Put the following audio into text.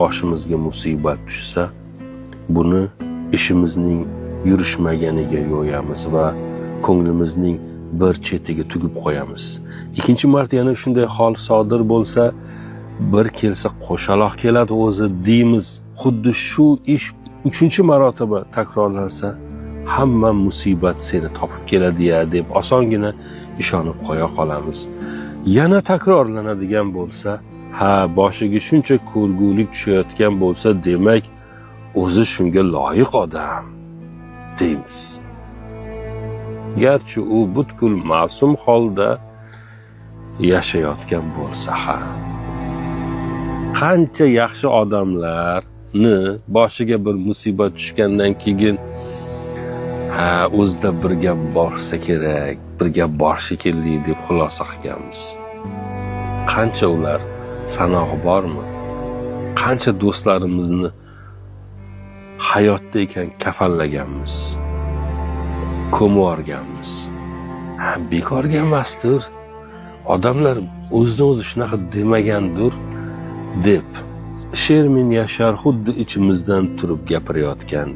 boshimizga musibat tushsa, buni ishimizning yurishmaganiga yo'yamiz va ko'nglimizning bir chetiga tugib qo'yamiz. Ikkinchi marta yana shunday hol sodir bo'lsa, bir kelsa qo'shaloq keladi o'zi deymiz. Xuddi shu ish 3-marotaba takrorlansa, hamma musibat seni topib keladi-ya deb osongina ishonib qo'ya qolamiz. Yana takrorlanadigan bo'lsa, boshiga shuncha ko'rgulik tushayotgan bo'lsa, demak o'zi shunga loyiq odam deymiz. Garchi u butkul ma'sum holda yashayotgan bo'lsa ham. Qancha yaxshi odamlarni boshiga bir musibat tushgandan keyin o'zida bir gap borsa kerak, bir gap bor shekilli deb xulosa qilganmiz. Qancha ular sanog'i bormi? Qancha do'stlarimizni hayotda ekan kafanlaganmiz, ko'mib yuborganmiz. Bekorga emasdir. Odamlar o'zidan o'zi shunaqa demagandir deb Shermin Yashar xuddi ichimizdan turib gapirayotgan